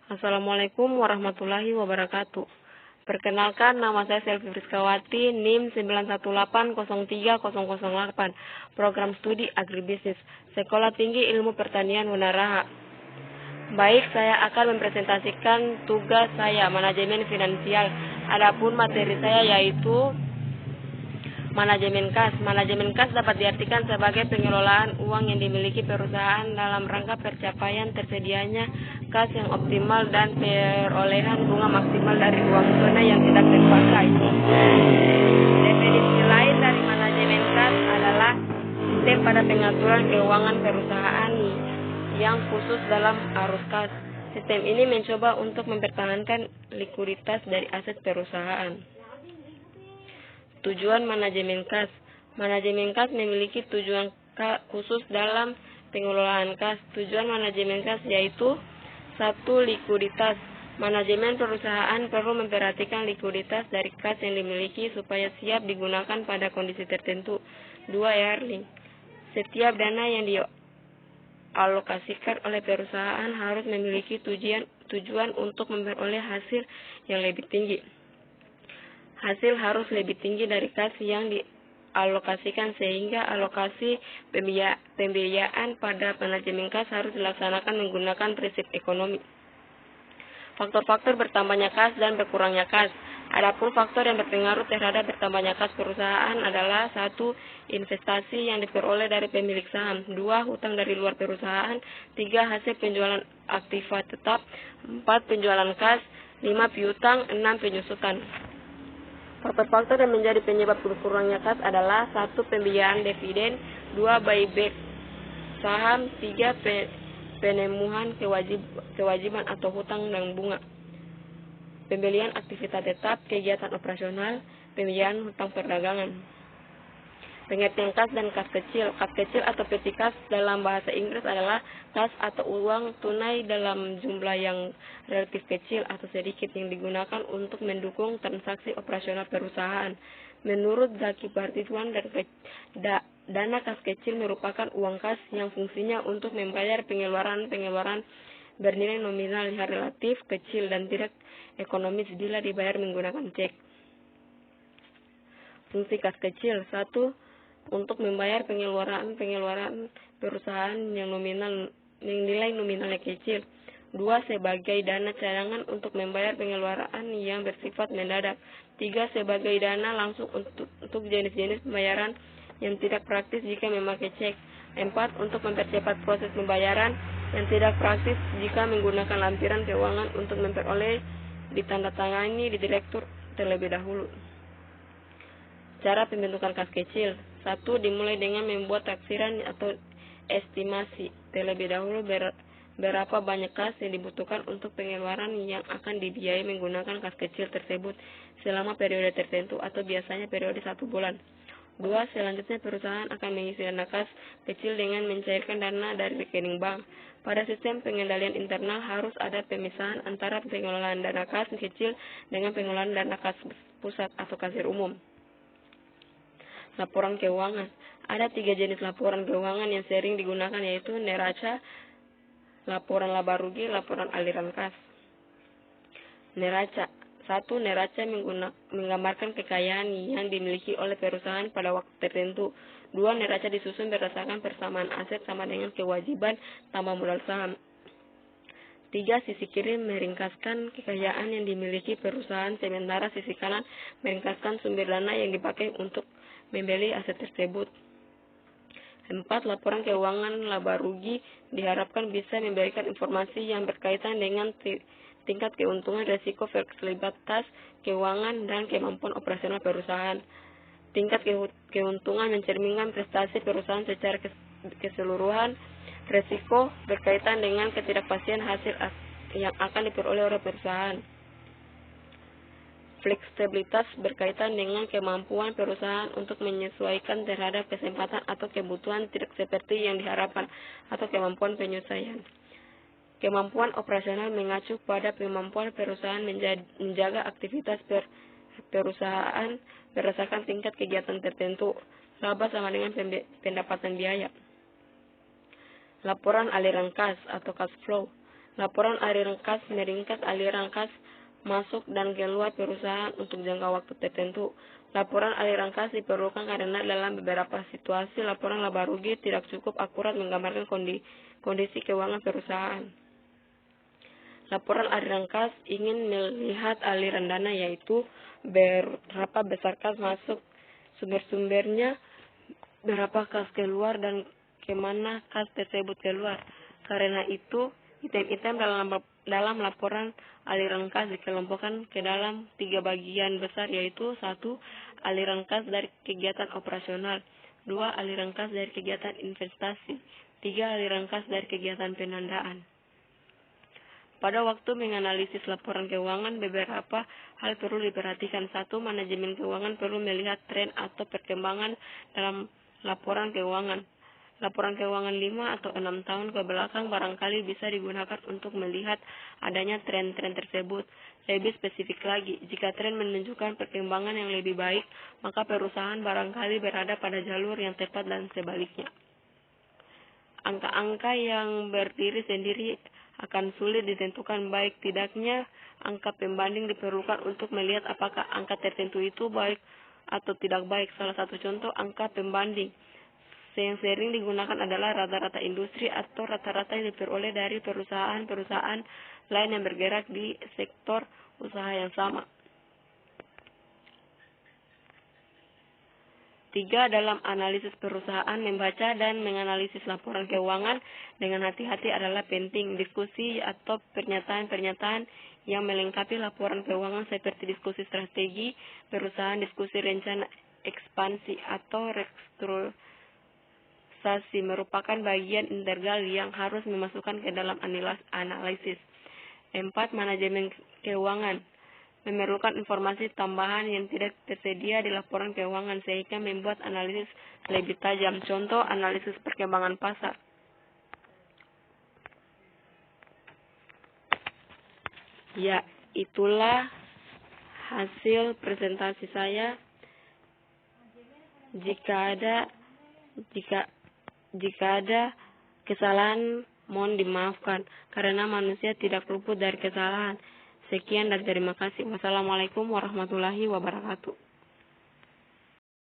Assalamualaikum warahmatullahi wabarakatuh. Perkenalkan, nama saya Selvi Friskawati, NIM 918030008, Program Studi Agribisnis, Sekolah Tinggi Ilmu Pertanian Wanaraha. Baik, saya akan mempresentasikan tugas saya, manajemen finansial. Adapun materi saya yaitu manajemen kas. Manajemen kas dapat diartikan sebagai pengelolaan uang yang dimiliki perusahaan dalam rangka pencapaian tersedianya kas yang optimal dan perolehan bunga maksimal dari uang tunai yang tidak terpakai. Definisi lain dari manajemen kas adalah sistem pada pengaturan keuangan perusahaan yang khusus dalam arus kas. Sistem ini mencoba untuk mempertahankan likuiditas dari aset perusahaan. Tujuan manajemen kas. Manajemen kas memiliki tujuan khusus dalam pengelolaan kas. Tujuan manajemen kas yaitu 1. Likuiditas. Manajemen perusahaan perlu memperhatikan likuiditas dari kas yang dimiliki supaya siap digunakan pada kondisi tertentu. 2. Earning. Setiap dana yang dialokasikan oleh perusahaan harus memiliki tujuan untuk memperoleh hasil yang lebih tinggi. Hasil harus lebih tinggi dari kas yang dialokasikan, sehingga alokasi pembiayaan pada manajemen kas harus dilaksanakan menggunakan prinsip ekonomi. Faktor-faktor bertambahnya kas dan berkurangnya kas. Adapun faktor yang berpengaruh terhadap bertambahnya kas perusahaan adalah 1. Investasi yang diperoleh dari pemilik saham. 2. Hutang dari luar perusahaan. 3. Hasil penjualan aktiva tetap. 4. Penjualan kas. 5. Piutang. 6. Penyusutan. Faktor-faktor yang menjadi penyebab berkurangnya kas adalah 1. Pembiayaan dividen. 2. Buyback saham. 3. Penemuan kewajiban atau hutang dan bunga. Pembelian aktivitas tetap, kegiatan operasional, pembiayaan hutang perdagangan. Pengertian kas dan kas kecil. Kas kecil atau petty kas dalam bahasa Inggris adalah kas atau uang tunai dalam jumlah yang relatif kecil atau sedikit yang digunakan untuk mendukung transaksi operasional perusahaan. Menurut Zaki Partituan, dana kas kecil merupakan uang kas yang fungsinya untuk membayar pengeluaran bernilai nominal yang relatif kecil dan tidak ekonomis bila dibayar menggunakan cek. Fungsi kas kecil. 1. Untuk membayar pengeluaran perusahaan yang nilai nominalnya kecil. 2. Sebagai dana cadangan untuk membayar pengeluaran yang bersifat mendadak. 3. Sebagai dana langsung untuk jenis-jenis pembayaran yang tidak praktis jika memakai cek. 4. Untuk mempercepat proses pembayaran yang tidak praktis jika menggunakan lampiran keuangan untuk memperoleh ditandatangani di direktur terlebih dahulu. Cara pembentukan kas kecil. 1. Dimulai dengan membuat taksiran atau estimasi terlebih dahulu berapa banyak kas yang dibutuhkan untuk pengeluaran yang akan dibiayai menggunakan kas kecil tersebut selama periode tertentu atau biasanya periode 1 bulan. 2. Selanjutnya perusahaan akan mengisi dana kas kecil dengan mencairkan dana dari rekening bank. Pada sistem pengendalian internal harus ada pemisahan antara pengelolaan dana kas kecil dengan pengelolaan dana kas pusat atau kasir umum. Laporan keuangan. Ada 3 jenis laporan keuangan yang sering digunakan, yaitu neraca, laporan laba rugi, laporan aliran kas. Neraca. 1. Neraca menggambarkan kekayaan yang dimiliki oleh perusahaan pada waktu tertentu. 2. Neraca disusun berdasarkan persamaan aset sama dengan kewajiban tambah modal saham. 3. Sisi kiri meringkaskan kekayaan yang dimiliki perusahaan, sementara sisi kanan meringkaskan sumber dana yang dipakai untuk membeli aset tersebut. 4. Laporan keuangan laba rugi diharapkan bisa memberikan informasi yang berkaitan dengan tingkat keuntungan, resiko, fleksibilitas keuangan, dan kemampuan operasional perusahaan. Tingkat keuntungan mencerminkan prestasi perusahaan secara keseluruhan. Resiko berkaitan dengan ketidakpastian hasil yang akan diperoleh oleh perusahaan. Fleksibilitas berkaitan dengan kemampuan perusahaan untuk menyesuaikan terhadap kesempatan atau kebutuhan tidak seperti yang diharapkan, atau kemampuan penyesuaian. Kemampuan operasional mengacu pada kemampuan perusahaan menjaga aktivitas perusahaan berdasarkan tingkat kegiatan tertentu. Laba sama dengan pendapatan biaya. Laporan aliran kas atau cash flow. Laporan aliran kas meringkas aliran kas masuk dan keluar perusahaan untuk jangka waktu tertentu. Laporan aliran kas diperlukan karena dalam beberapa situasi laporan laba rugi tidak cukup akurat menggambarkan kondisi keuangan perusahaan. Laporan aliran kas ingin melihat aliran dana, yaitu berapa besar kas masuk, sumber-sumbernya, berapa kas keluar, dan kemana kas tersebut keluar. Karena itu, item-item dalam laporan aliran kas dikelompokkan ke dalam 3 bagian besar, yaitu 1. Aliran kas dari kegiatan operasional, 2. Aliran kas dari kegiatan investasi, 3. Aliran kas dari kegiatan penandaan. Pada waktu menganalisis laporan keuangan, beberapa hal perlu diperhatikan. 1. Manajemen keuangan perlu melihat tren atau perkembangan dalam laporan keuangan. Laporan keuangan 5 atau 6 tahun ke belakang barangkali bisa digunakan untuk melihat adanya tren-tren tersebut. Lebih spesifik lagi, jika tren menunjukkan perkembangan yang lebih baik, maka perusahaan barangkali berada pada jalur yang tepat dan sebaliknya. Angka-angka yang berdiri sendiri akan sulit ditentukan, baik tidaknya angka pembanding diperlukan untuk melihat apakah angka tertentu itu baik atau tidak baik. Salah satu contoh angka pembanding yang sering digunakan adalah rata-rata industri atau rata-rata yang diperoleh dari perusahaan-perusahaan lain yang bergerak di sektor usaha yang sama. 3. Dalam analisis perusahaan, membaca dan menganalisis laporan keuangan dengan hati-hati adalah penting. Diskusi atau pernyataan-pernyataan yang melengkapi laporan keuangan seperti diskusi strategi perusahaan, diskusi rencana ekspansi atau restrukturisasi merupakan bagian integral yang harus dimasukkan ke dalam analisis. 4. Manajemen keuangan memerlukan informasi tambahan yang tidak tersedia di laporan keuangan sehingga membuat analisis lebih tajam. Contoh, analisis perkembangan pasar. Ya, itulah hasil presentasi saya. Jika ada kesalahan, mohon dimaafkan karena manusia tidak luput dari kesalahan. Sekian dan terima kasih. Wassalamualaikum warahmatullahi wabarakatuh.